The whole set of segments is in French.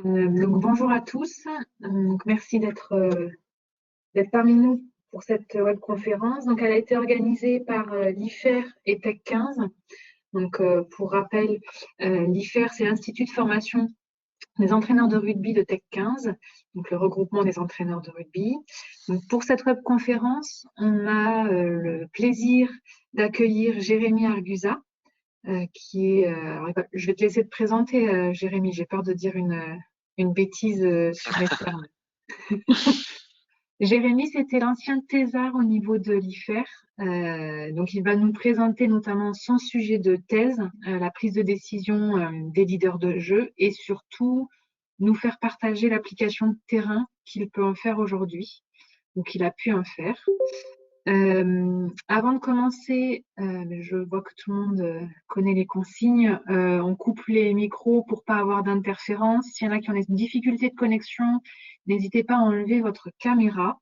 Donc bonjour à tous. Merci d'être parmi nous pour cette webconférence. Donc elle a été organisée par l'IFER et Tech 15. Donc pour rappel, l'IFER c'est l'Institut de formation des entraîneurs de rugby de Tech 15, donc le regroupement des entraîneurs de rugby. Donc pour cette webconférence, on a le plaisir d'accueillir Jérémy Argusa, qui est. Je vais te laisser te présenter, Jérémy. J'ai peur de dire une bêtise sur mes termes. Jérémy, c'était l'ancien thésard au niveau de l'IFER. Donc, il va nous présenter notamment son sujet de thèse, la prise de décision des leaders de jeu, et surtout nous faire partager l'application de terrain qu'il peut en faire aujourd'hui. Donc, il a pu en faire. Avant de commencer, je vois que tout le monde connaît les consignes. On coupe les micros pour pas avoir d'interférence. S'il y en a qui ont des difficultés de connexion, n'hésitez pas à enlever votre caméra.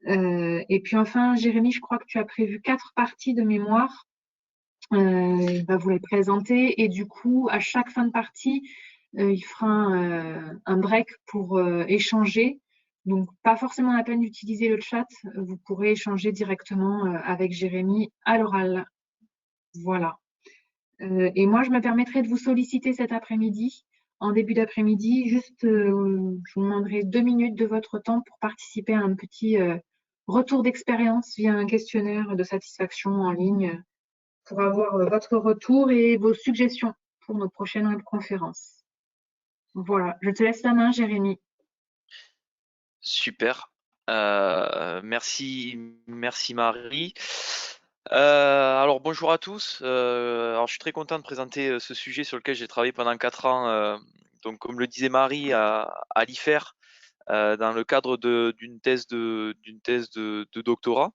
Et puis enfin, Jérémy, je crois que tu as prévu 4 parties de mémoire. Il va vous les présenter et du coup, à chaque fin de partie, il fera un break pour échanger. Donc, pas forcément la peine d'utiliser le chat. Vous pourrez échanger directement avec Jérémy à l'oral. Voilà. Et moi, je me permettrai de vous solliciter cet après-midi, en début d'après-midi. Juste, je vous demanderai 2 minutes de votre temps pour participer à un petit retour d'expérience via un questionnaire de satisfaction en ligne pour avoir votre retour et vos suggestions pour nos prochaines webconférences. Voilà, je te laisse la main, Jérémy. Super. Merci Marie. Alors bonjour à tous. Alors je suis très content de présenter ce sujet sur lequel j'ai travaillé pendant 4 ans. Donc comme le disait Marie à l'IFER, dans le cadre d'une thèse de doctorat.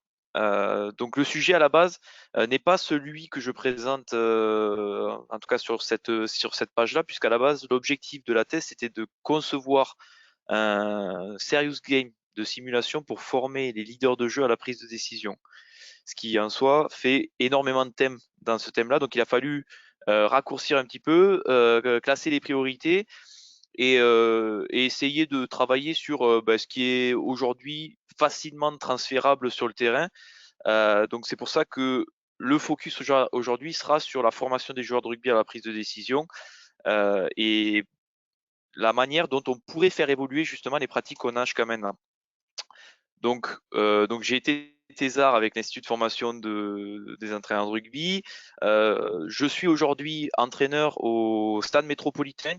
Donc le sujet à la base n'est pas celui que je présente, en tout cas sur cette page-là, puisqu'à la base l'objectif de la thèse c'était de concevoir un serious game de simulation pour former les leaders de jeu à la prise de décision. Ce qui en soi fait énormément de thèmes dans ce thème-là, donc il a fallu raccourcir un petit peu, classer les priorités et essayer de travailler sur ce qui est aujourd'hui facilement transférable sur le terrain. Donc c'est pour ça que le focus aujourd'hui sera sur la formation des joueurs de rugby à la prise de décision et la manière dont on pourrait faire évoluer justement les pratiques qu'on a jusqu'à maintenant. Donc j'ai été thésard avec l'Institut de formation des entraîneurs de rugby. Je suis aujourd'hui entraîneur au Stade métropolitain,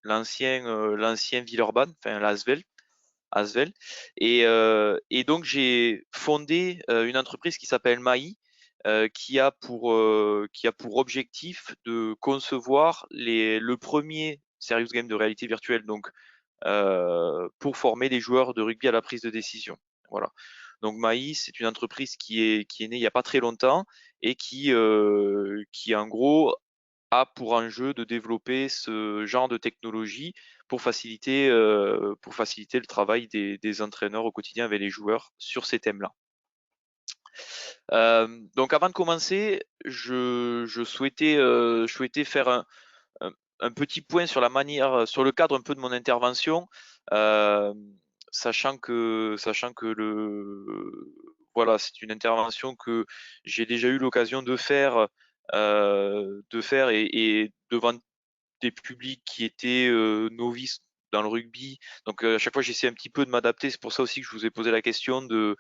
l'ancien Villeurbanne, enfin l'Asvel. Et donc j'ai fondé une entreprise qui s'appelle Maï, qui a pour objectif de concevoir le premier serious game de réalité virtuelle, donc pour former les joueurs de rugby à la prise de décision. Voilà. Donc Maïs, c'est une entreprise qui est née il n'y a pas très longtemps et qui en gros a pour enjeu de développer ce genre de technologie pour faciliter le travail des entraîneurs au quotidien avec les joueurs sur ces thèmes-là. Donc avant de commencer, je souhaitais faire un petit point sur la manière, sur le cadre un peu de mon intervention, sachant que voilà, c'est une intervention que j'ai déjà eu l'occasion de faire et devant des publics qui étaient novices dans le rugby. Donc à chaque fois j'essaie un petit peu de m'adapter. C'est pour ça aussi que je vous ai posé la question je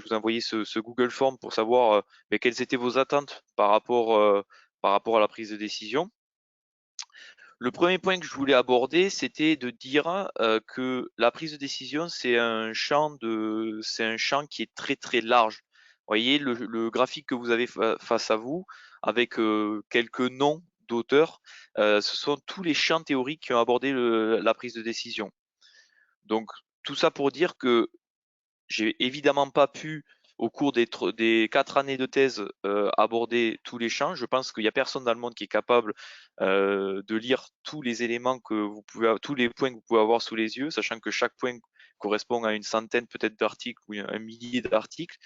vous ai envoyé ce Google Form pour savoir mais quelles étaient vos attentes par rapport à la prise de décision. Le premier point que je voulais aborder, c'était de dire que la prise de décision, c'est un champ qui est très très large. Vous voyez le graphique que vous avez face à vous, avec quelques noms d'auteurs, ce sont tous les champs théoriques qui ont abordé la prise de décision. Donc tout ça pour dire que j'ai évidemment pas pu, au cours des 4 années de thèse, aborder tous les champs. Je pense qu'il n'y a personne dans le monde qui est capable de lire tous les éléments tous les points que vous pouvez avoir sous les yeux, sachant que chaque point correspond à une centaine peut-être d'articles ou un millier d'articles.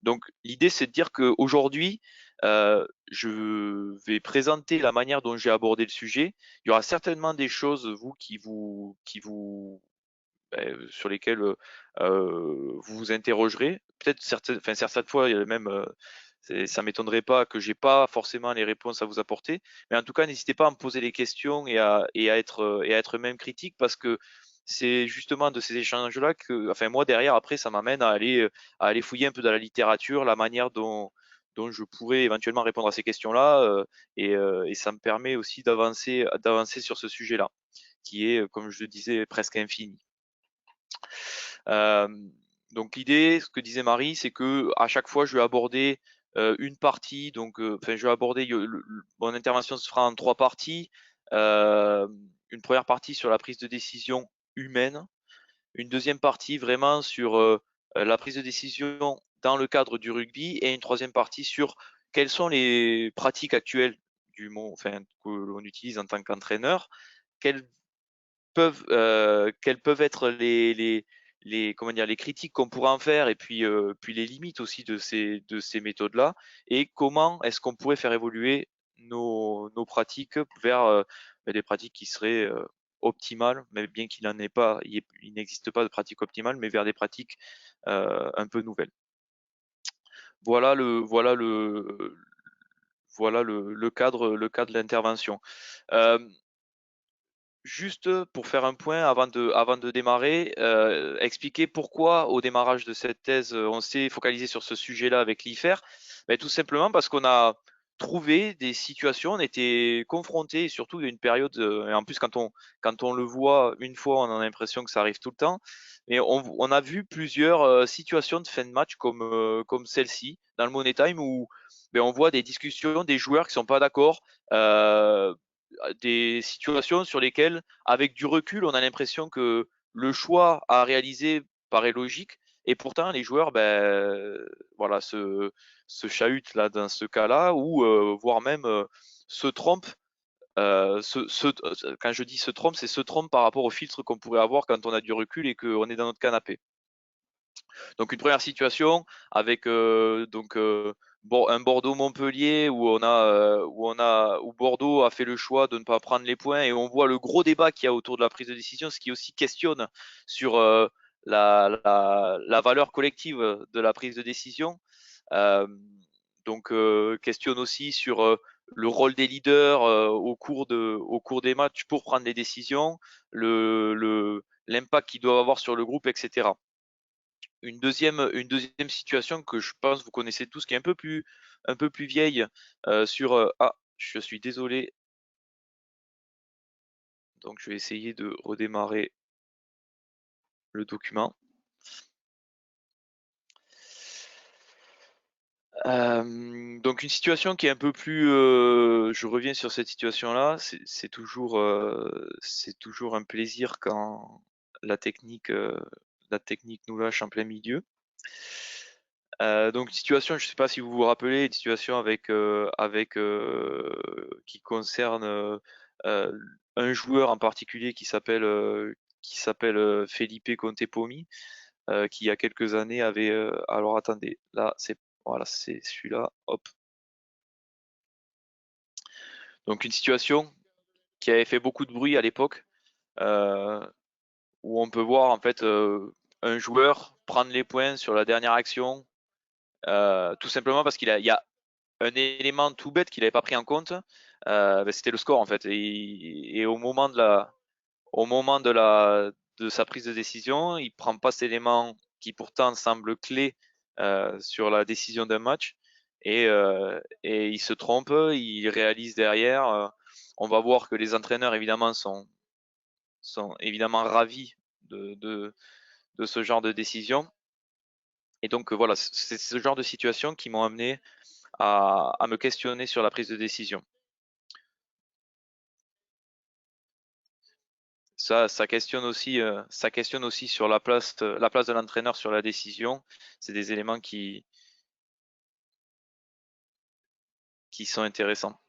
Donc l'idée, c'est de dire qu'aujourd'hui, je vais présenter la manière dont j'ai abordé le sujet. Il y aura certainement des choses, vous, sur lesquelles vous vous interrogerez. Peut-être certaines fois, il y a même, ça m'étonnerait pas que j'ai pas forcément les réponses à vous apporter. Mais en tout cas, n'hésitez pas à me poser des questions et à être même critique parce que c'est justement de ces échanges-là que, enfin moi derrière après, ça m'amène à aller fouiller un peu dans la littérature, la manière dont je pourrais éventuellement répondre à ces questions-là, et ça me permet aussi d'avancer sur ce sujet-là, qui est, comme je le disais, presque infini. Euh, donc l'idée, ce que disait Marie, c'est que à chaque fois, je vais aborder une partie. Donc, enfin, je vais aborder mon intervention se fera en trois parties. Une première partie sur la prise de décision humaine, une deuxième partie vraiment sur la prise de décision dans le cadre du rugby, et une troisième partie sur quelles sont les pratiques actuelles enfin, que l'on utilise en tant qu'entraîneur, quelles quelles peuvent être comment dire, les critiques qu'on pourrait en faire, et puis les limites aussi de ces méthodes-là, et comment est-ce qu'on pourrait faire évoluer nos pratiques vers des pratiques qui seraient optimales, mais bien qu'il n'en ait pas, il n'existe pas de pratique optimale, mais vers des pratiques un peu nouvelles. Voilà le cadre de l'intervention. Euh, Juste pour faire un point avant de démarrer, expliquer pourquoi au démarrage de cette thèse, on s'est focalisé sur ce sujet-là avec l'IFER. Ben, tout simplement parce qu'on a trouvé des situations, on était confronté, et surtout il y a une période, et en plus quand on le voit une fois, on a l'impression que ça arrive tout le temps, mais on a vu plusieurs situations de fin de match comme celle-ci, dans le Money Time, où ben, on voit des discussions, des joueurs qui sont pas d'accord, euh, des situations sur lesquelles, avec du recul, on a l'impression que le choix à réaliser paraît logique, et pourtant les joueurs, ben, voilà, se chahutent là dans ce cas-là, ou voire même se trompent. Quand je dis se trompe, c'est se trompe par rapport au filtre qu'on pourrait avoir quand on a du recul et qu'on est dans notre canapé. Donc une première situation avec un Bordeaux-Montpellier où Bordeaux a fait le choix de ne pas prendre les points, et on voit le gros débat qu'il y a autour de la prise de décision, ce qui aussi questionne sur la valeur collective de la prise de décision. Euh, questionne aussi sur le rôle des leaders au cours des matchs pour prendre les décisions, l'impact qu'ils doivent avoir sur le groupe, etc. Une deuxième situation que je pense vous connaissez tous, qui est un peu plus vieille, je suis désolé. Donc je vais essayer de redémarrer le document. Donc une situation qui est un peu plus, je reviens sur cette situation-là, c'est toujours un plaisir quand la technique nous lâche en plein milieu. Donc situation, je ne sais pas si vous vous rappelez, une situation qui concerne un joueur en particulier qui s'appelle Felipe Contepomi, qui il y a quelques années avait alors attendez, là c'est celui-là, hop. Donc une situation qui avait fait beaucoup de bruit à l'époque, euh, où on peut voir en fait un joueur prendre les points sur la dernière action, tout simplement parce il y a un élément tout bête qu'il n'avait pas pris en compte, c'était le score en fait. Et au moment de sa prise de décision, il prend pas cet élément qui pourtant semble clé sur la décision d'un match, et il se trompe, il réalise derrière. On va voir que les entraîneurs évidemment sont évidemment ravis de ce genre de décision. Et donc voilà, c'est ce genre de situation qui m'ont amené à me questionner sur la prise de décision. Ça questionne aussi sur la place de l'entraîneur sur la décision. C'est des éléments qui sont intéressants.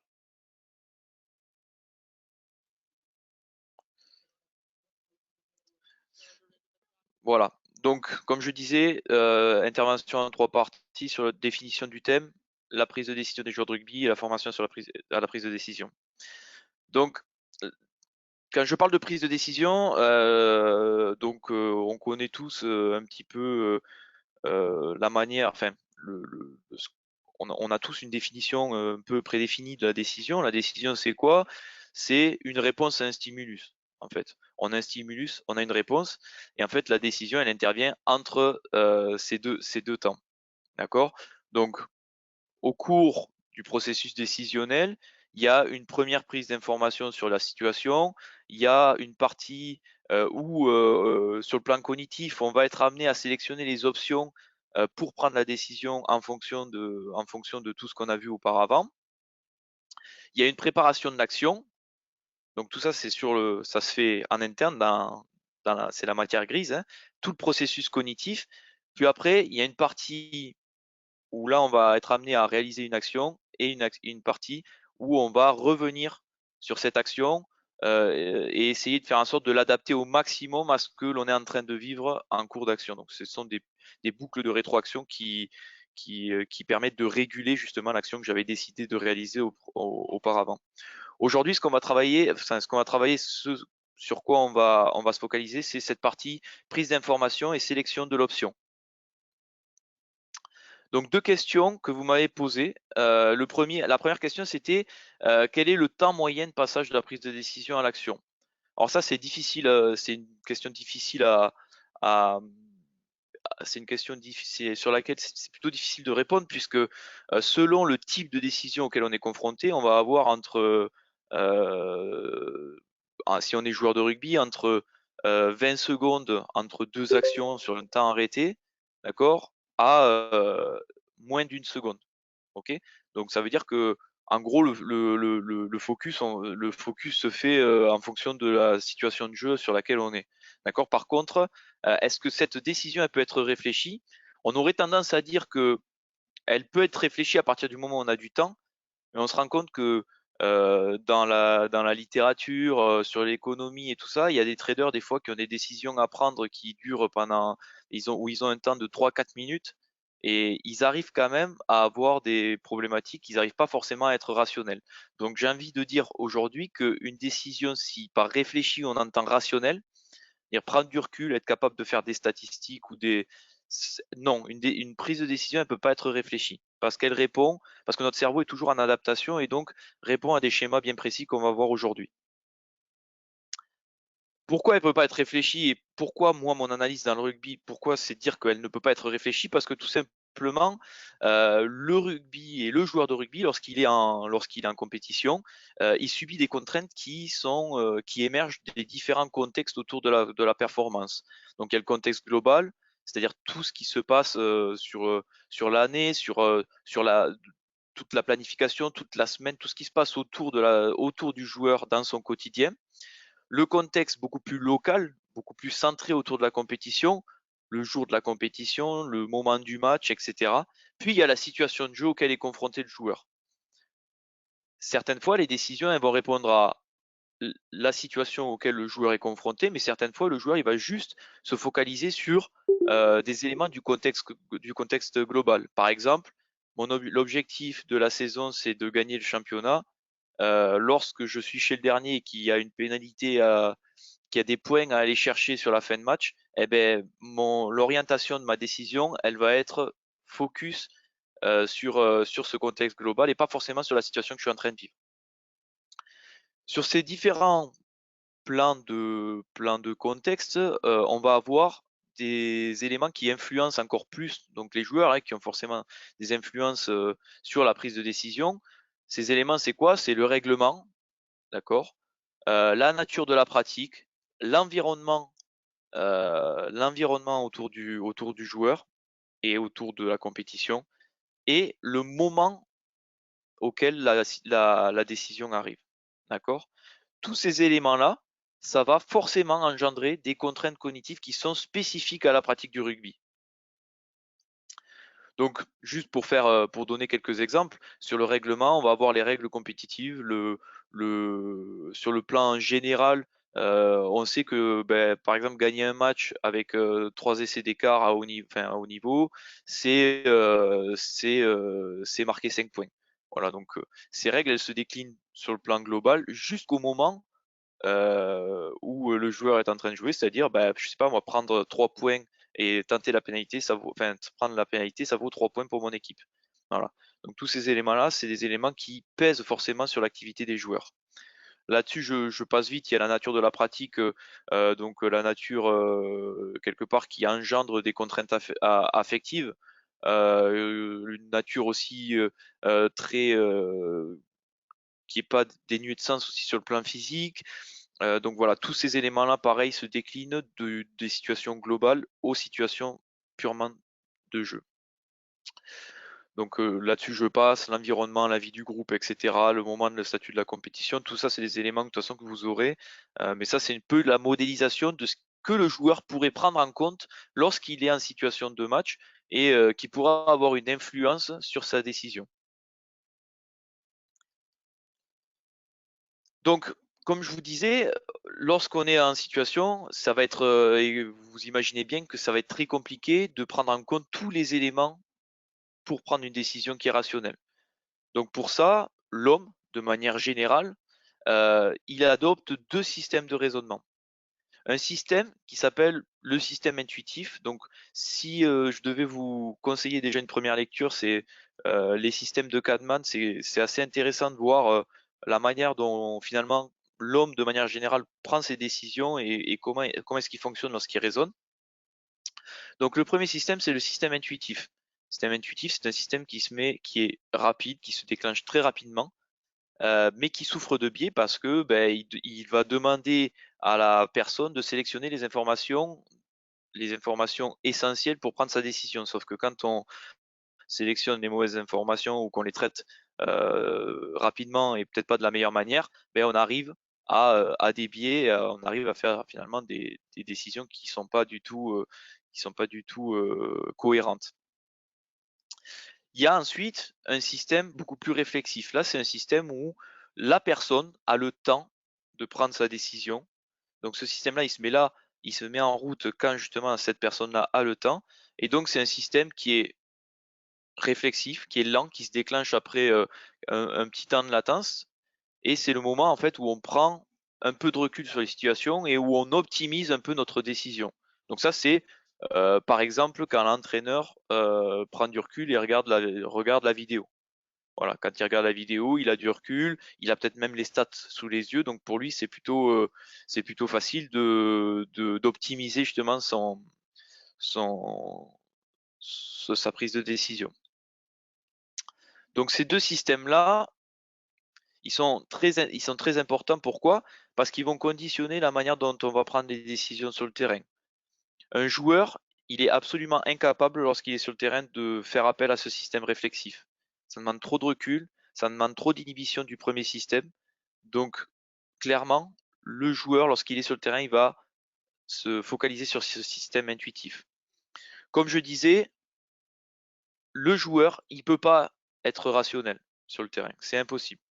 Voilà. Donc, comme je disais, intervention en 3 parties sur la définition du thème, la prise de décision des joueurs de rugby et la formation sur la prise de décision. Donc, quand je parle de prise de décision, on connaît tous un petit peu la manière, enfin, on a tous une définition un peu prédéfinie de la décision. La décision, c'est quoi? C'est une réponse à un stimulus, en fait. On a un stimulus, on a une réponse, et en fait, la décision, elle intervient entre ces deux temps. D'accord? Donc, au cours du processus décisionnel, il y a une première prise d'information sur la situation, il y a une partie où, sur le plan cognitif, on va être amené à sélectionner les options pour prendre la décision en fonction de tout ce qu'on a vu auparavant. Il y a une préparation de l'action, donc tout ça, ça se fait en interne, c'est la matière grise, hein, tout le processus cognitif. Puis après, il y a une partie où là, on va être amené à réaliser une action et une partie où on va revenir sur cette action et essayer de faire en sorte de l'adapter au maximum à ce que l'on est en train de vivre en cours d'action. Donc, ce sont des boucles de rétroaction qui permettent de réguler justement l'action que j'avais décidé de réaliser auparavant. Aujourd'hui, ce sur quoi on va se focaliser, c'est cette partie prise d'information et sélection de l'option. Donc 2 questions que vous m'avez posées. La première question, c'était, quel est le temps moyen de passage de la prise de décision à l'action? Alors ça, c'est difficile, c'est une question difficile à, mmh, c'est une question difficile sur laquelle c'est plutôt difficile de répondre puisque, selon le type de décision auquel on est confronté, on va avoir si on est joueur de rugby, entre, 20 secondes entre 2 actions sur un temps arrêté, d'accord? À, moins d'une seconde. OK? Donc ça veut dire que en gros le focus se fait, en fonction de la situation de jeu sur laquelle on est. D'accord? Par contre, est-ce que cette décision, elle peut être réfléchie? On aurait tendance à dire qu'elle peut être réfléchie à partir du moment où on a du temps, mais on se rend compte que, dans la littérature, sur l'économie et tout ça, il y a des traders des fois qui ont des décisions à prendre qui durent pendant ils ont un temps de 3 4 minutes et ils arrivent quand même à avoir des problématiques, ils arrivent pas forcément à être rationnels. Donc j'ai envie de dire aujourd'hui qu'une décision, si par réfléchi on entend rationnel, c'est-à-dire prendre du recul, être capable de faire des statistiques ou des non, une prise de décision, elle peut pas être réfléchie parce que notre cerveau est toujours en adaptation et donc répond à des schémas bien précis qu'on va voir aujourd'hui. Pourquoi elle peut pas être réfléchie et pourquoi moi mon analyse dans le rugby, pourquoi c'est dire qu'elle ne peut pas être réfléchie? Parce que tout simplement, le rugby et le joueur de rugby lorsqu'il est en compétition, il subit des contraintes qui émergent des différents contextes autour de la performance. Donc il y a le contexte global, c'est-à-dire tout ce qui se passe, sur l'année, sur la toute la planification, toute la semaine, tout ce qui se passe autour du joueur dans son quotidien. Le contexte beaucoup plus local, beaucoup plus centré autour de la compétition, le jour de la compétition, le moment du match, etc. Puis il y a la situation de jeu auquel est confronté le joueur. Certaines fois, les décisions elles vont répondre à la situation auquel le joueur est confronté, mais certaines fois, le joueur il va juste se focaliser sur des éléments du contexte global. Par exemple, l'objectif de la saison, c'est de gagner le championnat. Lorsque je suis chez le dernier et qu'il y a une pénalité qui a des points à aller chercher sur la fin de match, eh ben, l'orientation de ma décision, elle va être focus sur ce contexte global et pas forcément sur la situation que je suis en train de vivre. Sur ces différents plans de contexte, on va avoir des éléments qui influencent encore plus donc les joueurs, hein, qui ont forcément des influences sur la prise de décision. Ces éléments, c'est quoi? C'est le règlement, d'accord? La nature de la pratique, l'environnement autour du joueur et autour de la compétition et le moment auquel la décision arrive. D'accord? Tous ces éléments-là, ça va forcément engendrer des contraintes cognitives qui sont spécifiques à la pratique du rugby. Donc, juste pour donner quelques exemples, sur le règlement, on va avoir les règles compétitives, sur le plan général, On sait que, par exemple, gagner un match avec 3 essais d'écart à à haut niveau, c'est marquer 5 points. Voilà, donc ces règles, elles se déclinent sur le plan global jusqu'au moment où le joueur est en train de jouer, c'est-à-dire, je sais pas moi, prendre 3 points et tenter la pénalité, prendre la pénalité, ça vaut 3 points pour mon équipe. Voilà. Donc tous ces éléments-là, c'est des éléments qui pèsent forcément sur l'activité des joueurs. Là-dessus, je passe vite, il y a la nature de la pratique, donc la nature, quelque part qui engendre des contraintes affectives, une nature aussi, très, qui est pas dénuée de sens aussi sur le plan physique. Donc voilà, tous ces éléments-là, pareil, se déclinent des situations globales aux situations purement de jeu. Donc là-dessus, je passe, l'environnement, la vie du groupe, et cetera, le moment, le statut de la compétition, tout ça, c'est des éléments de toute façon que vous aurez. Mais ça, c'est un peu la modélisation de ce que le joueur pourrait prendre en compte lorsqu'il est en situation de match et qui pourra avoir une influence sur sa décision. Donc, comme je vous disais, lorsqu'on est en situation, ça va être, et vous imaginez bien que ça va être très compliqué de prendre en compte tous les éléments pour prendre une décision qui est rationnelle. Donc pour ça, l'homme, de manière générale, il adopte 2 systèmes de raisonnement. Un système qui s'appelle le système intuitif. Donc si, je devais vous conseiller déjà une première lecture, c'est, les systèmes de Kahneman. C'est assez intéressant de voir, la manière dont finalement l'homme, de manière générale, prend ses décisions et comment est-ce qu'il fonctionne lorsqu'il raisonne. Donc le premier système, c'est le système intuitif. Le système intuitif, c'est un système qui est rapide, qui se déclenche très rapidement, mais qui souffre de biais parce que, il va demander à la personne de sélectionner les informations essentielles pour prendre sa décision. Sauf que quand on sélectionne les mauvaises informations ou qu'on les traite, rapidement et peut-être pas de la meilleure manière, on arrive à des biais, on arrive à faire finalement des décisions qui sont pas du tout, cohérentes. Il y a ensuite un système beaucoup plus réflexif. Là, c'est un système où la personne a le temps de prendre sa décision. Donc ce système-là, il se met en route quand justement cette personne-là a le temps. Et donc c'est un système qui est réflexif, qui est lent, qui se déclenche après un petit temps de latence. Et c'est le moment en fait où on prend un peu de recul sur les situations et où on optimise un peu notre décision. Donc ça, c'est par exemple quand l'entraîneur prend du recul et regarde la vidéo. Voilà, quand il regarde la vidéo, il a du recul, il a peut-être même les stats sous les yeux, donc pour lui c'est plutôt facile d'optimiser justement son sa prise de décision. Donc ces 2 systèmes-là, ils sont très importants. Pourquoi? Parce qu'ils vont conditionner la manière dont on va prendre des décisions sur le terrain. Un joueur, il est absolument incapable lorsqu'il est sur le terrain de faire appel à ce système réflexif. Ça demande trop de recul, ça demande trop d'inhibition du premier système. Donc clairement, le joueur, lorsqu'il est sur le terrain, il va se focaliser sur ce système intuitif. Comme je disais, le joueur, il peut pas être rationnel sur le terrain, c'est impossible.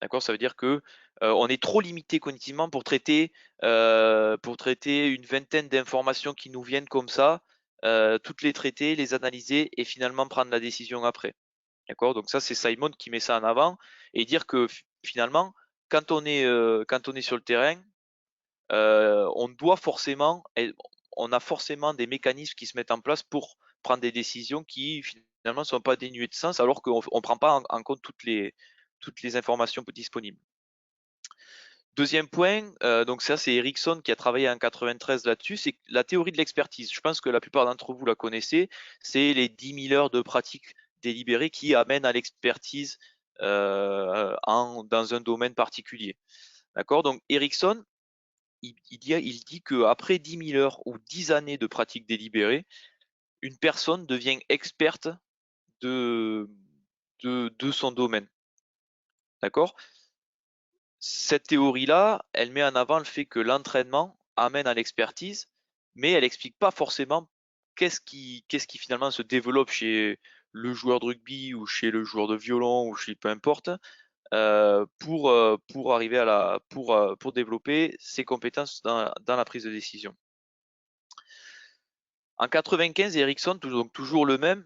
D'accord? Ça veut dire que, on est trop limité cognitivement pour traiter une vingtaine d'informations qui nous viennent comme ça, toutes les traiter, les analyser et finalement prendre la décision après. D'accord? Donc ça, c'est Simon qui met ça en avant et dire que finalement, quand on est sur le terrain, on doit forcément on a forcément des mécanismes qui se mettent en place pour prendre des décisions qui finalement ne sont pas dénuées de sens alors qu'on ne prend pas en compte toutes les informations disponibles. Deuxième point, donc ça c'est Erickson qui a travaillé en 93 là-dessus, c'est la théorie de l'expertise. Je pense que la plupart d'entre vous la connaissez, c'est les 10 000 heures de pratique délibérée qui amènent à l'expertise dans un domaine particulier. D'accord? Donc Erickson, il dit qu'après 10 000 heures ou 10 années de pratique délibérée, une personne devient experte de, de son domaine. D'accord? Cette théorie-là, elle met en avant le fait que l'entraînement amène à l'expertise, mais elle explique pas forcément qu'est-ce qui finalement se développe chez le joueur de rugby ou chez le joueur de violon ou chez peu importe, pour arriver à pour développer ses compétences dans la prise de décision. En 95, Ericsson, donc toujours le même,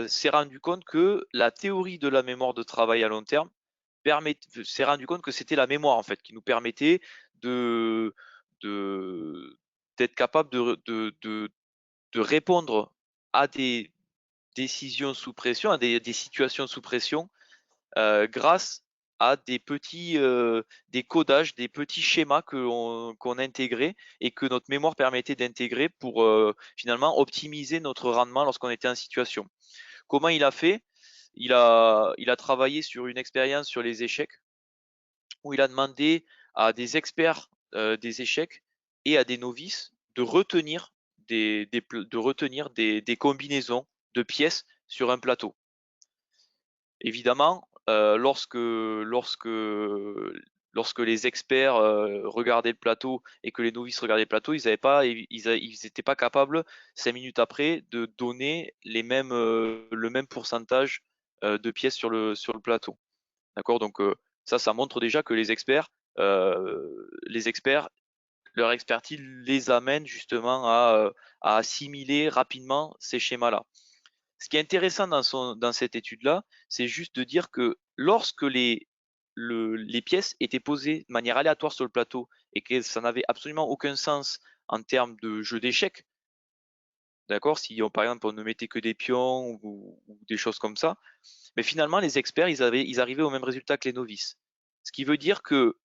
s'est rendu compte que la théorie de la mémoire de travail à long terme s'est rendu compte que c'était la mémoire en fait qui nous permettait de d'être capable de répondre à des décisions sous pression, à des situations sous pression, grâce à des codages, des petits schémas qu'on intégrait et que notre mémoire permettait d'intégrer pour finalement optimiser notre rendement lorsqu'on était en situation. Comment il a fait? Il a travaillé sur une expérience sur les échecs où il a demandé à des experts des échecs et à des novices de retenir des combinaisons de pièces sur un plateau. Évidemment, lorsque les experts regardaient le plateau et que les novices regardaient le plateau, ils n'étaient pas capables 5 minutes après de donner le même pourcentage de pièces sur le plateau. D'accord? Donc ça montre déjà que les experts, leur expertise les amène justement à assimiler rapidement ces schémas-là. Ce qui est intéressant dans cette étude-là, c'est juste de dire que lorsque les pièces étaient posées de manière aléatoire sur le plateau et que ça n'avait absolument aucun sens en termes de jeu d'échecs, d'accord, si par exemple on ne mettait que des pions ou des choses comme ça, mais finalement les experts ils arrivaient au même résultat que les novices. Ce qui veut dire que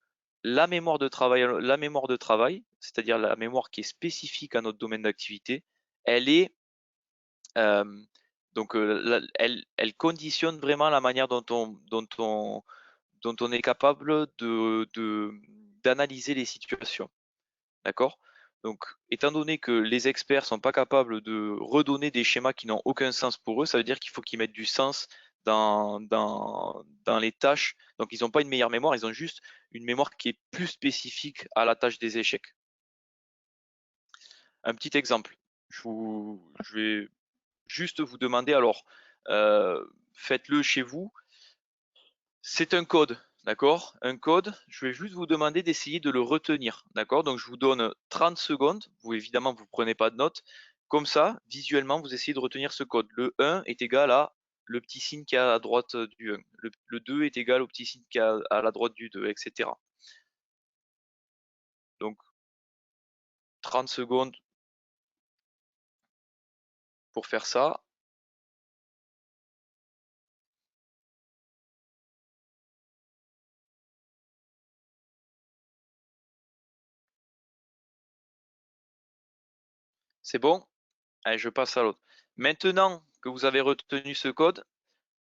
la mémoire de travail, c'est-à-dire la mémoire qui est spécifique à notre domaine d'activité, elle est euh, donc elle conditionne vraiment la manière dont on est capable d'analyser les situations. D'accord? Donc, étant donné que les experts sont pas capables de redonner des schémas qui n'ont aucun sens pour eux, ça veut dire qu'il faut qu'ils mettent du sens dans les tâches. Donc, ils n'ont pas une meilleure mémoire, ils ont juste une mémoire qui est plus spécifique à la tâche des échecs. Un petit exemple. Je vais juste vous demander, alors, faites-le chez vous. C'est un code, d'accord? Un code, je vais juste vous demander d'essayer de le retenir, d'accord? Donc je vous donne 30 secondes, vous évidemment vous prenez pas de notes, comme ça, visuellement, vous essayez de retenir ce code. Le 1 est égal à le petit signe qui est à droite du 1, le 2 est égal au petit signe qui est à la droite du 2, etc. Donc 30 secondes pour faire ça. C'est bon? Allez, je passe à l'autre. Maintenant que vous avez retenu ce code,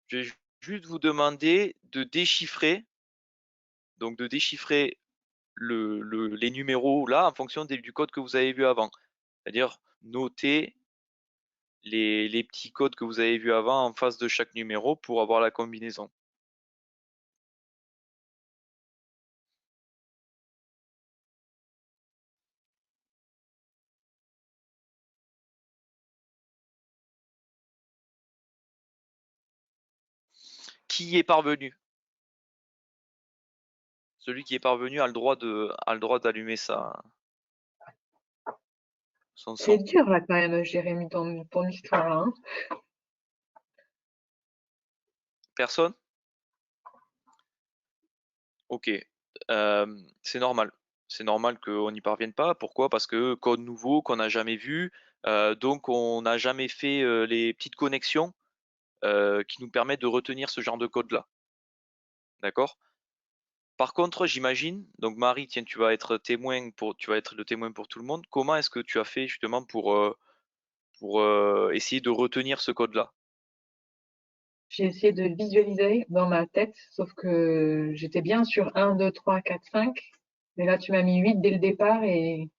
je vais juste vous demander de déchiffrer, donc de déchiffrer les numéros là en fonction du code que vous avez vu avant. C'est-à-dire noter les petits codes que vous avez vus avant en face de chaque numéro pour avoir la combinaison. Qui y est parvenu? Celui qui est parvenu a le droit d'allumer son C'est son. dur là quand même, Jérémy, ton histoire là, hein. Personne? Ok. C'est normal. C'est normal qu'on n'y parvienne pas. Pourquoi? Parce que code nouveau qu'on n'a jamais vu, donc on n'a jamais fait les petites connexions qui nous permettent de retenir ce genre de code-là. D'accord? Par contre, j'imagine, donc Marie, tiens, tu vas être le témoin pour tout le monde. Comment est-ce que tu as fait justement pour essayer de retenir ce code-là? J'ai essayé de visualiser dans ma tête, sauf que j'étais bien sur 1, 2, 3, 4, 5. Mais là, tu m'as mis 8 dès le départ et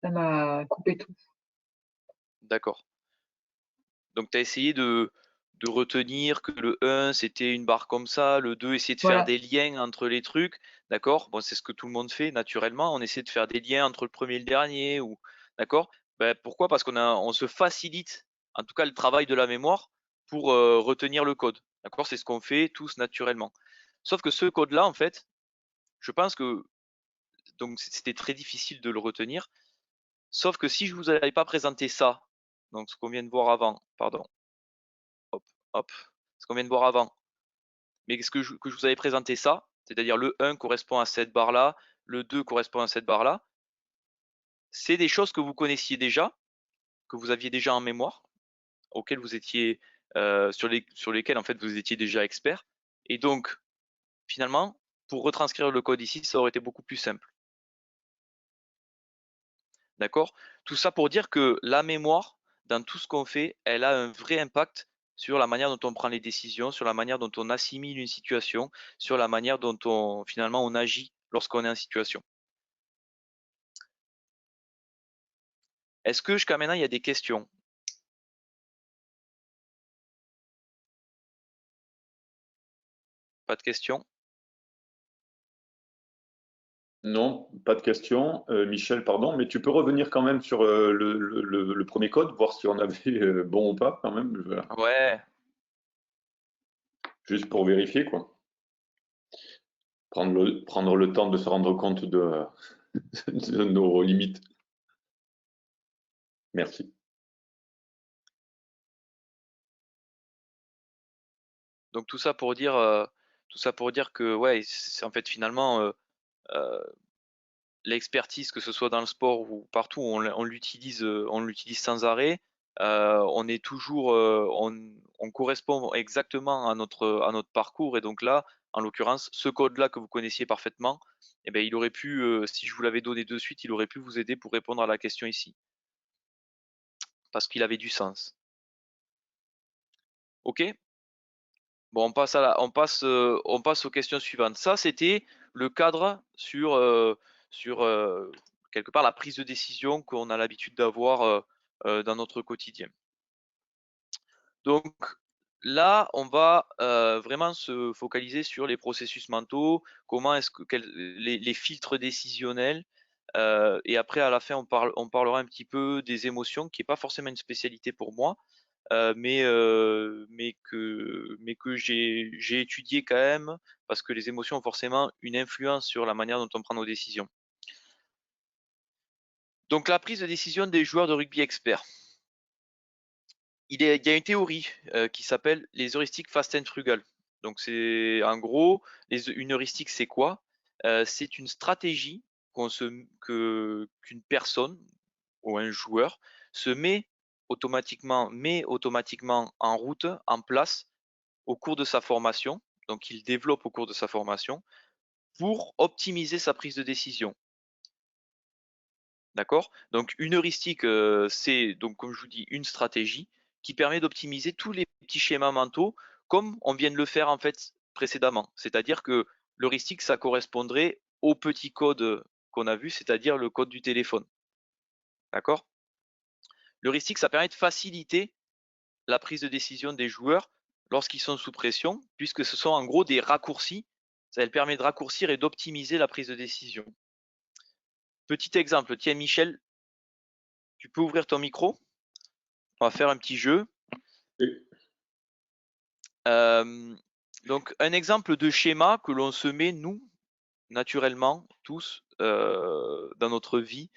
ça m'a coupé tout. D'accord. Donc tu as essayé de retenir que le 1, c'était une barre comme ça, le 2, essayer de faire Voilà. des liens entre les trucs. D'accord? Bon, c'est ce que tout le monde fait naturellement. On essaie de faire des liens entre le premier et le dernier. D'accord? Ben, pourquoi? Parce on se facilite, en tout cas, le travail de la mémoire pour retenir le code. D'accord? C'est ce qu'on fait tous naturellement. Sauf que ce code-là, en fait, je pense que donc c'était très difficile de le retenir. Sauf que si je vous avais pas présenté ça, donc ce qu'on vient de voir avant, pardon, hop, hop, ce qu'on vient de voir avant, mais que je vous avais présenté ça, c'est-à-dire le 1 correspond à cette barre-là, le 2 correspond à cette barre-là, c'est des choses que vous connaissiez déjà, que vous aviez déjà en mémoire, auxquelles vous étiez, sur lesquelles en fait vous étiez déjà expert. Et donc, finalement, pour retranscrire le code ici, ça aurait été beaucoup plus simple. D'accord? Tout ça pour dire que la mémoire, dans tout ce qu'on fait, elle a un vrai impact sur la manière dont on prend les décisions, sur la manière dont on assimile une situation, sur la manière dont finalement on agit lorsqu'on est en situation. Est-ce que jusqu'à maintenant il y a des questions? Pas de questions? Non, pas de question. Michel, pardon, mais tu peux revenir quand même sur le premier code, voir si on avait bon ou pas quand même, voilà. Ouais. Juste pour vérifier, quoi. Prendre le temps de se rendre compte de nos limites. Merci. Donc tout ça pour dire que ouais, c'est en fait finalement l'expertise, que ce soit dans le sport ou partout, on l'utilise sans arrêt. On est toujours, on correspond exactement à notre parcours. Et donc là, en l'occurrence, ce code-là que vous connaissiez parfaitement, eh ben, il aurait pu, si je vous l'avais donné de suite, il aurait pu vous aider pour répondre à la question ici, parce qu'il avait du sens. OK? Bon, on passe aux questions suivantes. Ça, c'était le cadre sur quelque part la prise de décision qu'on a l'habitude d'avoir dans notre quotidien. Donc là, on va vraiment se focaliser sur les processus mentaux, comment est-ce que les filtres décisionnels, et après à la fin on parlera un petit peu des émotions, qui est pas forcément une spécialité pour moi, mais que j'ai étudié quand même, parce que les émotions ont forcément une influence sur la manière dont on prend nos décisions. Donc la prise de décision des joueurs de rugby experts. Il y a une théorie qui s'appelle les heuristiques fast and frugal. Donc c'est en gros, une heuristique, c'est quoi? C'est une stratégie qu'une personne ou un joueur se met automatiquement en route, en place, au cours de sa formation, donc il développe au cours de sa formation, pour optimiser sa prise de décision. D'accord? Donc une heuristique, c'est donc comme je vous dis, une stratégie qui permet d'optimiser tous les petits schémas mentaux comme on vient de le faire en fait précédemment. C'est-à-dire que l'heuristique, ça correspondrait au petit code qu'on a vu, c'est-à-dire le code du téléphone. D'accord? L'heuristique, ça permet de faciliter la prise de décision des joueurs lorsqu'ils sont sous pression, puisque ce sont en gros des raccourcis. Ça permet de raccourcir et d'optimiser la prise de décision. Petit exemple, tiens Michel, tu peux ouvrir ton micro? On va faire un petit jeu. Donc un exemple de schéma que l'on se met, nous, naturellement, tous, dans notre vie,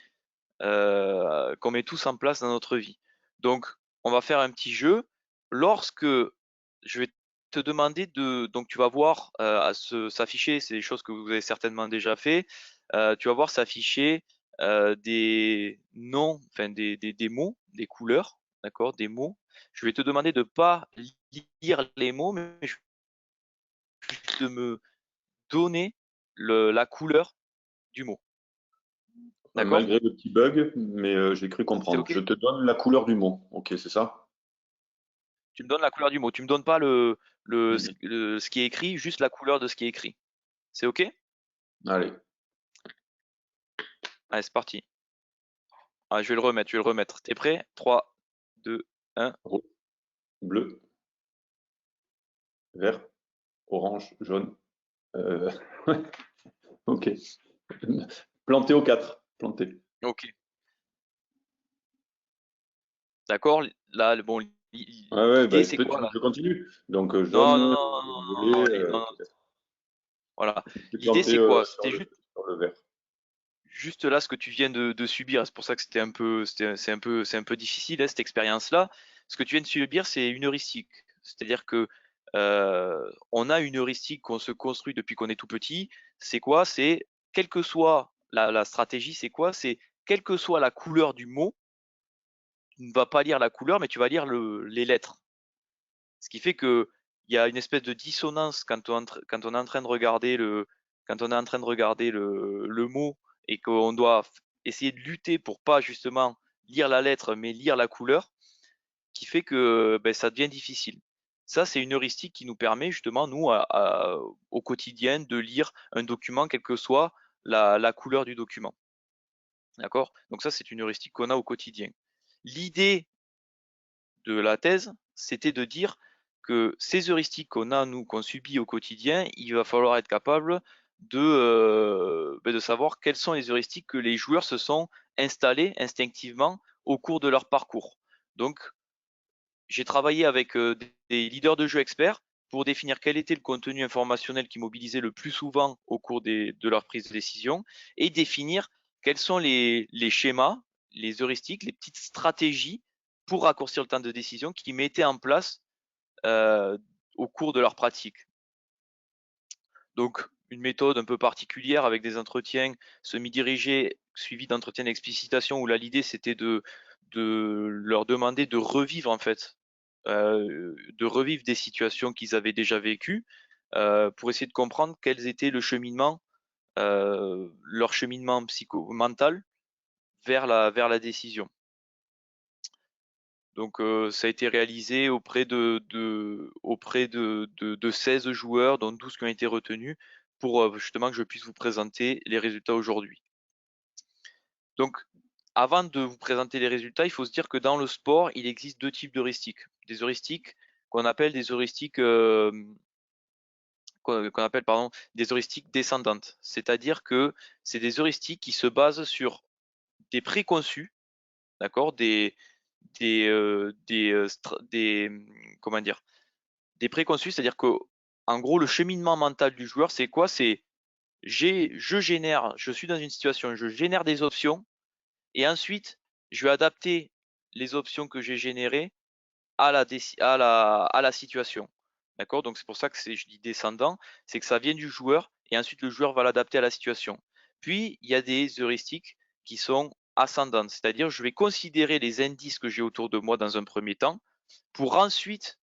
qu'on met tous en place dans notre vie. Donc, on va faire un petit jeu. Lorsque je vais te demander donc tu vas voir s'afficher, c'est des choses que vous avez certainement déjà fait, tu vas voir s'afficher des noms, enfin des mots, des couleurs, d'accord, des mots. Je vais te demander de pas lire les mots, mais juste de me donner la couleur du mot. D'accord? Malgré le petit bug, mais j'ai cru C'est comprendre. OK? Je te donne la couleur du mot. Ok, c'est ça? Tu me donnes la couleur du mot. Tu me donnes pas Mhm. ce qui est écrit, juste la couleur de ce qui est écrit. C'est OK? Allez. Allez, c'est parti. Ah, je vais le remettre. T'es prêt? 3, 2, 1. Rouge, bleu, vert, orange, jaune. Euh, ok. Planté au 4. Planté. OK. D'accord? Là, bon, Ouais, ouais, bah, l'idée, c'est quoi là? je continue. Donc Non, jaune, non, non, non, non, non, violet, non, non, peut-être. Voilà. Tu L'idée, planté c'est quoi? sur C'était sur le verre. juste là ce que tu viens de subir. C'est pour ça que c'est un peu difficile, hein, cette expérience-là. Ce que tu viens de subir, c'est une heuristique. C'est-à-dire que on a une heuristique qu'on se construit depuis qu'on est tout petit. C'est quoi? C'est quelle que soit la stratégie, c'est quoi? C'est quelle que soit la couleur du mot, tu ne vas pas lire la couleur, mais tu vas lire les lettres. Ce qui fait que il y a une espèce de dissonance quand on est en train de regarder quand on est en train de regarder le mot et qu'on doit essayer de lutter pour pas justement lire la lettre mais lire la couleur, qui fait que ben, ça devient difficile. Ça, c'est une heuristique qui nous permet justement, nous, au quotidien, de lire un document, quelle que soit la couleur du document. D'accord? Donc ça, c'est une heuristique qu'on a au quotidien. L'idée de la thèse, c'était de dire que ces heuristiques qu'on a, nous, qu'on subit au quotidien, il va falloir être capable de savoir quelles sont les heuristiques que les joueurs se sont installés instinctivement au cours de leur parcours. Donc, j'ai travaillé avec des leaders de jeux experts pour définir quel était le contenu informationnel qui mobilisait le plus souvent au cours de leur prise de décision et définir quels sont les schémas, les heuristiques, les petites stratégies pour raccourcir le temps de décision qu'ils mettaient en place euh, au cours de leur pratique. Donc, une méthode un peu particulière avec des entretiens semi-dirigés suivis d'entretiens d'explicitation où là l'idée c'était de leur demander de revivre en fait, de revivre des situations qu'ils avaient déjà vécues pour essayer de comprendre quels étaient leur cheminement psycho-mental vers la décision. Donc ça a été réalisé auprès de 16 joueurs, dont 12 qui ont été retenus, pour justement que je puisse vous présenter les résultats aujourd'hui. Donc avant de vous présenter les résultats, il faut se dire que dans le sport, il existe deux types d'heuristiques. Des heuristiques qu'on appelle des heuristiques des heuristiques descendantes. C'est-à-dire que c'est des heuristiques qui se basent sur des préconçus, d'accord, comment dire, des préconçus, c'est-à-dire que en gros le cheminement mental du joueur, c'est quoi? C'est je suis dans une situation, je génère des options et ensuite je vais adapter les options que j'ai générées à la situation. D'accord? Donc c'est pour ça que je dis descendant, c'est que ça vient du joueur et ensuite le joueur va l'adapter à la situation. Puis il y a des heuristiques qui sont ascendantes, c'est-à-dire je vais considérer les indices que j'ai autour de moi dans un premier temps pour ensuite,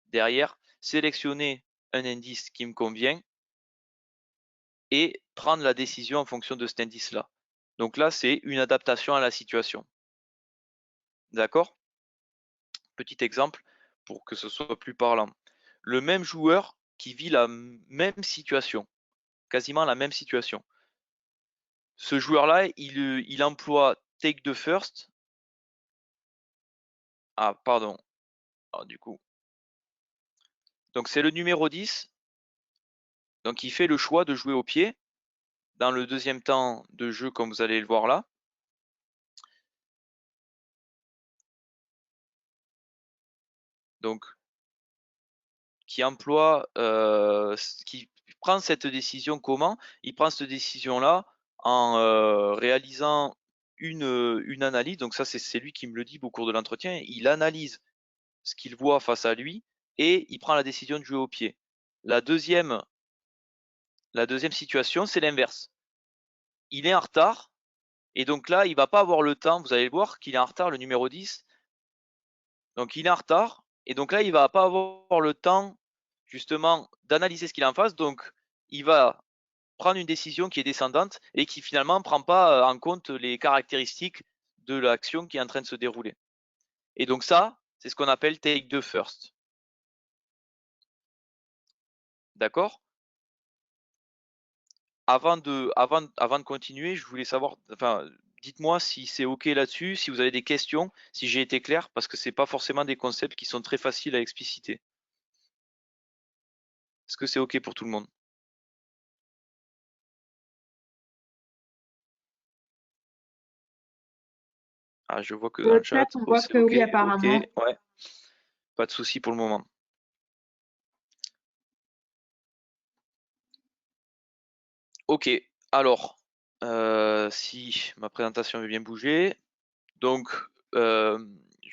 derrière, sélectionner un indice qui me convient et prendre la décision en fonction de cet indice-là. Donc là, c'est une adaptation à la situation. D'accord? Petit exemple pour que ce soit plus parlant. Le même joueur qui vit la même situation, quasiment la même situation. Ce joueur-là, il emploie take the first. Ah, pardon. Alors, du coup. Donc c'est le numéro 10. Donc il fait le choix de jouer au pied dans le deuxième temps de jeu, comme vous allez le voir là. Donc qui prend cette décision comment? Il prend cette décision-là en réalisant une analyse. Donc ça, c'est lui qui me le dit au cours de l'entretien. Il analyse ce qu'il voit face à lui et il prend la décision de jouer au pied. La deuxième situation, c'est l'inverse. Il est en retard et donc là, il va pas avoir le temps. Vous allez le voir qu'il est en retard, le numéro 10. Donc il est en retard et donc là, il va pas avoir le temps justement d'analyser ce qu'il a en face. Donc il va prendre une décision qui est descendante et qui finalement ne prend pas en compte les caractéristiques de l'action qui est en train de se dérouler. Et donc ça, c'est ce qu'on appelle take the first. D'accord? Avant de continuer, je voulais savoir, enfin, dites-moi si c'est OK là-dessus, si vous avez des questions, si j'ai été clair, parce que c'est pas forcément des concepts qui sont très faciles à expliciter. Est-ce que c'est OK pour tout le monde? Ah, je vois que Sur dans le le chat, chat, on oh, voit c'est que OK, oui, OK, apparemment. ouais, pas de souci pour le moment. Ok, alors, si ma présentation veut bien bouger, donc je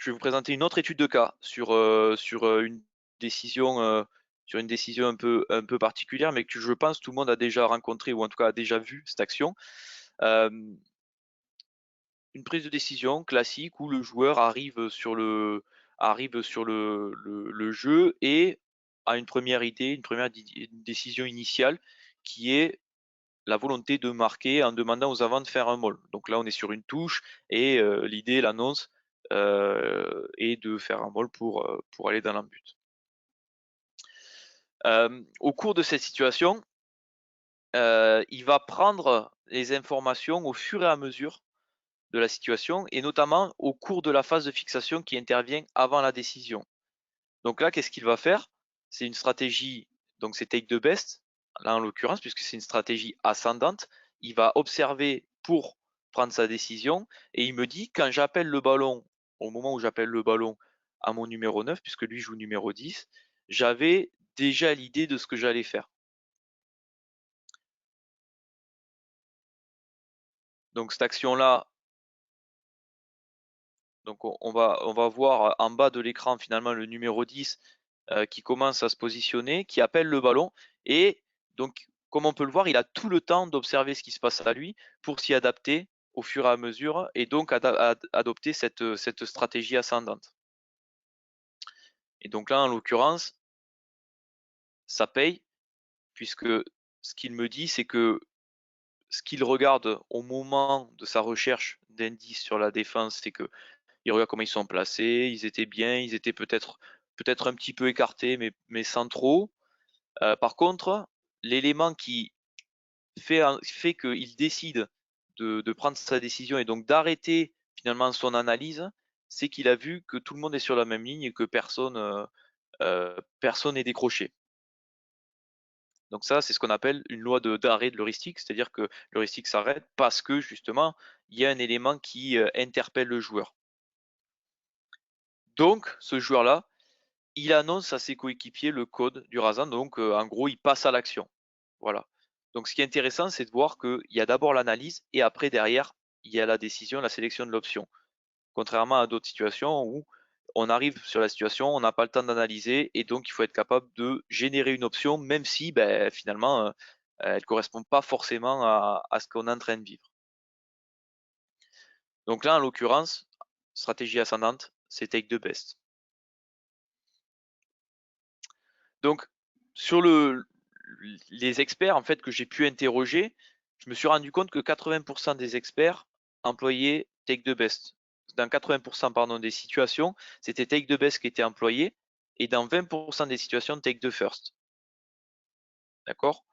vais vous présenter une autre étude de cas sur une décision un peu particulière, mais que je pense tout le monde a déjà rencontré ou en tout cas a déjà vu cette action. Une prise de décision classique où le joueur arrive sur le jeu et a une première idée, une décision initiale qui est la volonté de marquer en demandant aux avants de faire un maul. Donc là, on est sur une touche et l'idée, l'annonce est de faire un maul pour aller dans l'embut. Au cours de cette situation, il va prendre les informations au fur et à mesure de la situation et notamment au cours de la phase de fixation qui intervient avant la décision. Donc là, qu'est-ce qu'il va faire? C'est une stratégie, donc c'est take the best, là en l'occurrence, puisque c'est une stratégie ascendante. Il va observer pour prendre sa décision et il me dit quand j'appelle le ballon, au moment où j'appelle le ballon à mon numéro 9, puisque lui joue numéro 10, j'avais déjà l'idée de ce que j'allais faire. Donc cette action-là, donc on va voir en bas de l'écran finalement le numéro 10 qui commence à se positionner, qui appelle le ballon et donc comme on peut le voir, il a tout le temps d'observer ce qui se passe à lui pour s'y adapter au fur et à mesure et donc adopter cette stratégie ascendante. Et donc là, en l'occurrence, ça paye puisque ce qu'il me dit, c'est que ce qu'il regarde au moment de sa recherche d'indices sur la défense, c'est que il regarde comment ils sont placés, ils étaient bien, ils étaient peut-être un petit peu écartés, mais sans trop. Par contre, l'élément qui fait qu'il décide de prendre sa décision et donc d'arrêter finalement son analyse, c'est qu'il a vu que tout le monde est sur la même ligne et que personne n'est décroché. Donc ça, c'est ce qu'on appelle une loi d'arrêt de l'heuristique, c'est-à-dire que l'heuristique s'arrête parce que justement, il y a un élément qui interpelle le joueur. Donc, ce joueur-là, il annonce à ses coéquipiers le code du Razan, donc en gros, il passe à l'action. Voilà. Donc ce qui est intéressant, c'est de voir qu'il y a d'abord l'analyse et après, derrière, il y a la décision, la sélection de l'option. Contrairement à d'autres situations où on arrive sur la situation, on n'a pas le temps d'analyser et donc il faut être capable de générer une option, même si finalement, elle ne correspond pas forcément à ce qu'on est en train de vivre. Donc là, en l'occurrence, stratégie ascendante, c'est take the best. Donc, sur les experts en fait que j'ai pu interroger, je me suis rendu compte que 80% des experts employaient take the best. Dans 80% pardon, des situations, c'était take the best qui était employé et dans 20% des situations, take the first. D'accord?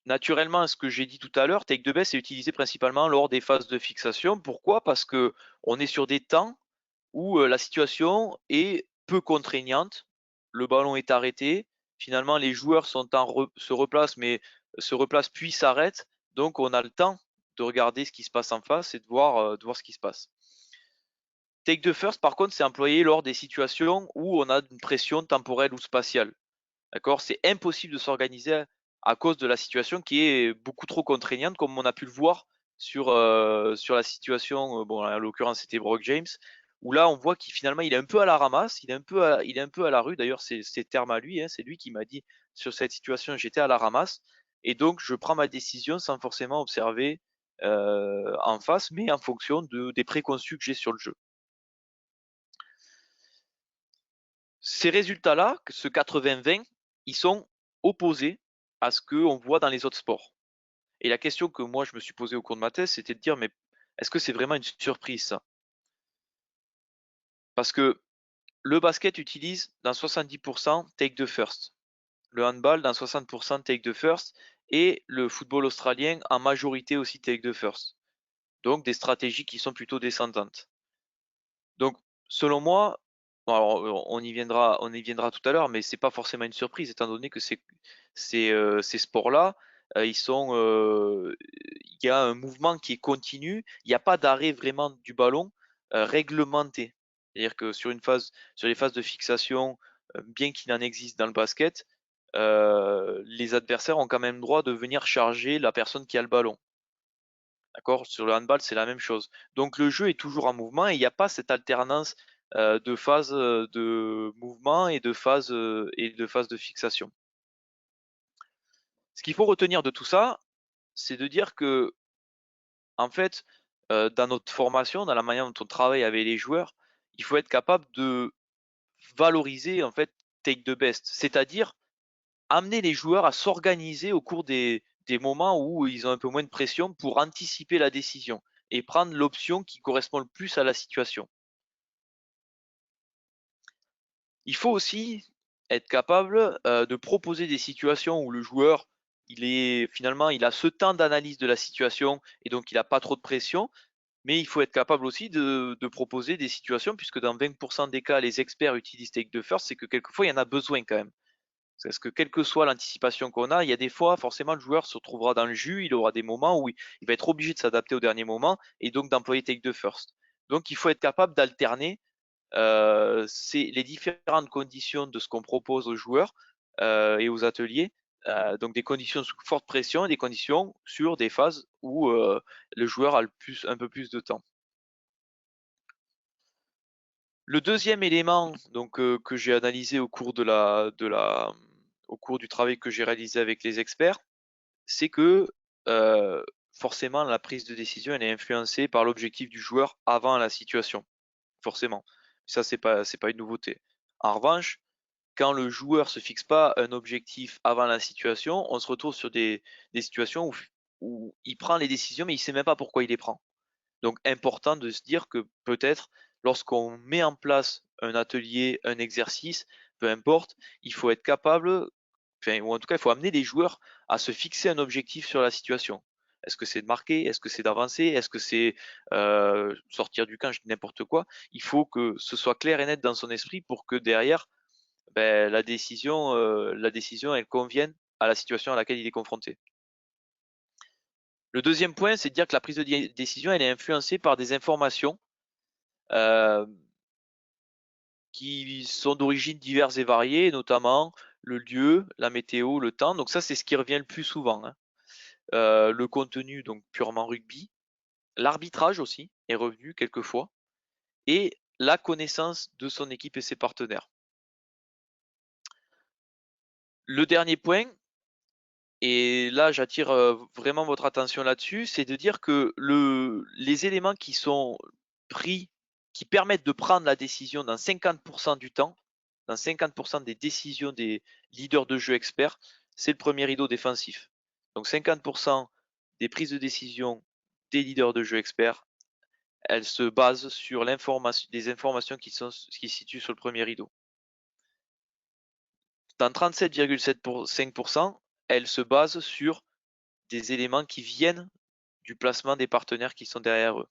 Naturellement, ce que j'ai dit tout à l'heure, take the best est utilisé principalement lors des phases de fixation. Pourquoi? Parce que on est sur des temps où la situation est peu contraignante, le ballon est arrêté, finalement les joueurs se replacent, mais se replacent puis s'arrêtent, donc on a le temps de regarder ce qui se passe en face et de voir ce qui se passe. Take the first, par contre, c'est employé lors des situations où on a une pression temporelle ou spatiale. D'accord? C'est impossible de s'organiser à cause de la situation qui est beaucoup trop contraignante, comme on a pu le voir sur la situation, bon, en l'occurrence, c'était Brock James, où là, on voit qu'il finalement, il est un peu à la ramasse, il est un peu à la rue. D'ailleurs, c'est ses termes à lui, hein, c'est lui qui m'a dit sur cette situation, j'étais à la ramasse, et donc je prends ma décision sans forcément observer en face, mais en fonction des préconçus que j'ai sur le jeu. Ces résultats-là, ce 80-20, ils sont opposés à ce qu'on voit dans les autres sports. Et la question que moi je me suis posée au cours de ma thèse, c'était de dire, mais est-ce que c'est vraiment une surprise ça? Parce que le basket utilise dans 70% take the first, le handball dans 60% take the first, et le football australien en majorité aussi take the first. Donc des stratégies qui sont plutôt descendantes. Donc selon moi, bon, alors, on y viendra tout à l'heure, mais c'est pas forcément une surprise étant donné que ces sports-là, il y a un mouvement qui est continu, il n'y a pas d'arrêt vraiment du ballon réglementé. C'est-à-dire que sur les phases de fixation, bien qu'il en existe dans le basket, les adversaires ont quand même droit de venir charger la personne qui a le ballon. D'accord? Sur le handball, c'est la même chose. Donc le jeu est toujours en mouvement et il n'y a pas cette alternance de phase de mouvement et de phase de fixation. Ce qu'il faut retenir de tout ça, c'est de dire que, en fait, dans notre formation, dans la manière dont on travaille avec les joueurs, il faut être capable de valoriser en fait take the best, c'est-à-dire amener les joueurs à s'organiser au cours des moments où ils ont un peu moins de pression pour anticiper la décision et prendre l'option qui correspond le plus à la situation. Il faut aussi être capable de proposer des situations où le joueur, il a ce temps d'analyse de la situation et donc il n'a pas trop de pression, mais il faut être capable aussi de proposer des situations, puisque dans 20% des cas, les experts utilisent Take the First, c'est que quelquefois il y en a besoin quand même. Parce que quelle que soit l'anticipation qu'on a, il y a des fois, forcément, le joueur se retrouvera dans le jus, il aura des moments où il va être obligé de s'adapter au dernier moment et donc d'employer Take the First. Donc il faut être capable d'alterner les différentes conditions de ce qu'on propose aux joueurs et aux ateliers, donc des conditions sous forte pression et des conditions sur des phases où le joueur a un peu plus de temps. Le deuxième élément donc, que j'ai analysé au cours au cours du travail que j'ai réalisé avec les experts, c'est que forcément la prise de décision elle est influencée par l'objectif du joueur avant la situation, forcément. Ça c'est pas une nouveauté. En revanche, quand le joueur se fixe pas un objectif avant la situation, on se retrouve sur des situations où il prend les décisions mais il sait même pas pourquoi il les prend. Donc important de se dire que peut-être lorsqu'on met en place un atelier, un exercice, peu importe, il faut être capable, enfin, ou en tout cas il faut amener les joueurs à se fixer un objectif sur la situation. Est-ce que c'est de marquer? Est-ce que c'est d'avancer? Est-ce que c'est sortir du camp? Je dis n'importe quoi. Il faut que ce soit clair et net dans son esprit pour que derrière, ben, la décision elle convienne à la situation à laquelle il est confronté. Le deuxième point, c'est de dire que la prise de décision elle est influencée par des informations euh, qui sont d'origines diverses et variées, notamment le lieu, la météo, le temps. Donc ça, c'est ce qui revient le plus souvent, hein. Le contenu, donc purement rugby. L'arbitrage aussi est revenu quelquefois. Et la connaissance de son équipe et ses partenaires. Le dernier point, et là j'attire vraiment votre attention là-dessus, c'est de dire que les éléments qui sont pris, qui permettent de prendre la décision dans 50% du temps, dans 50% des décisions des leaders de jeu experts, c'est le premier rideau défensif. Donc 50% des prises de décision des leaders de jeu experts, elles se basent sur des informations qui se situent sur le premier rideau. Dans 37,5%, elles se basent sur des éléments qui viennent du placement des partenaires qui sont derrière eux.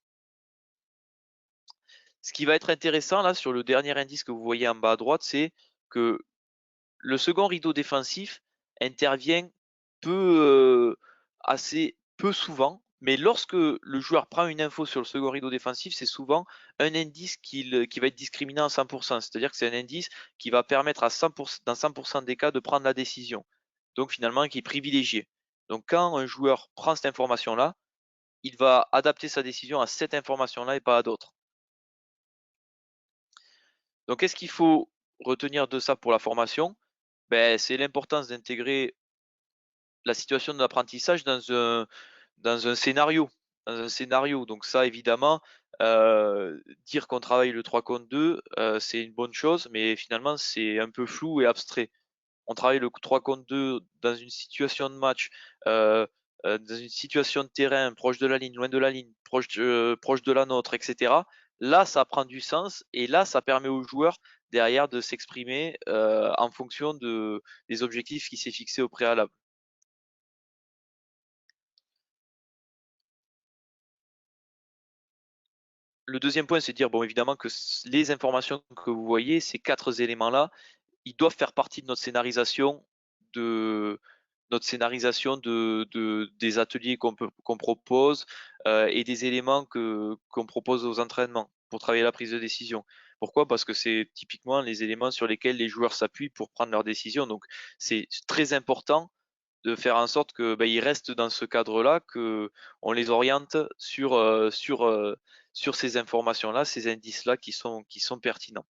Ce qui va être intéressant là sur le dernier indice que vous voyez en bas à droite, c'est que le second rideau défensif intervient assez peu souvent, mais lorsque le joueur prend une info sur le second rideau défensif, c'est souvent un indice qui va être discriminant à 100%, c'est-à-dire que c'est un indice qui va permettre dans 100% des cas de prendre la décision, donc finalement qui est privilégié. Donc quand un joueur prend cette information-là, il va adapter sa décision à cette information-là et pas à d'autres. Donc qu'est-ce qu'il faut retenir de ça pour la formation? Ben, c'est l'importance d'intégrer la situation de l'apprentissage dans un scénario. Donc ça, évidemment, dire qu'on travaille le 3 contre 2, c'est une bonne chose, mais finalement, c'est un peu flou et abstrait. On travaille le 3 contre 2 dans une situation de match, dans une situation de terrain, proche de la ligne, loin de la ligne, proche de la nôtre, etc. Là, ça prend du sens et là, ça permet aux joueurs derrière de s'exprimer en fonction des objectifs qui s'est fixés au préalable. Le deuxième point, c'est de dire, bon, évidemment que les informations que vous voyez, ces 4 éléments-là, ils doivent faire partie de notre scénarisation des ateliers qu'on propose et des éléments qu'on propose aux entraînements pour travailler la prise de décision. Pourquoi? Parce que c'est typiquement les éléments sur lesquels les joueurs s'appuient pour prendre leurs décisions. Donc c'est très important de faire en sorte que ils restent dans ce cadre-là, que on les oriente sur ces informations-là, ces indices-là qui sont pertinents.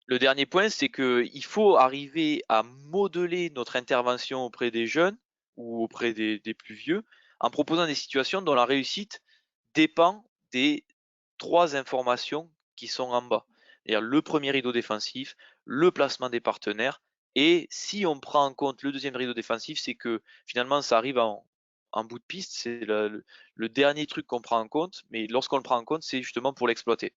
Le dernier point, c'est qu'il faut arriver à modeler notre intervention auprès des jeunes ou auprès des plus vieux en proposant des situations dont la réussite dépend des 3 informations qui sont en bas. C'est-à-dire le premier rideau défensif, le placement des partenaires et si on prend en compte le deuxième rideau défensif, c'est que finalement ça arrive en bout de piste, c'est le dernier truc qu'on prend en compte, mais lorsqu'on le prend en compte, c'est justement pour l'exploiter.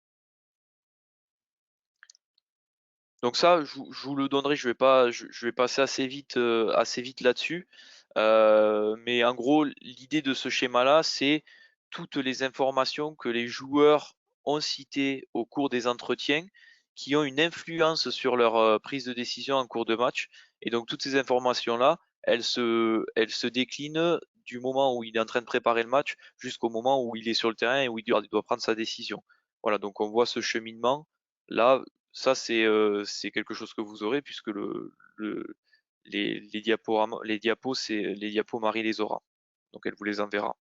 Donc ça, je vous le donnerai, je vais passer assez vite là-dessus. Mais en gros, l'idée de ce schéma-là, c'est toutes les informations que les joueurs ont citées au cours des entretiens, qui ont une influence sur leur prise de décision en cours de match. Et donc toutes ces informations-là, elles se déclinent du moment où il est en train de préparer le match jusqu'au moment où il est sur le terrain et où il doit prendre sa décision. Voilà, donc on voit ce cheminement. Là, ça, c'est quelque chose que vous aurez puisque les diapos, Marie les aura. Donc elle vous les enverra.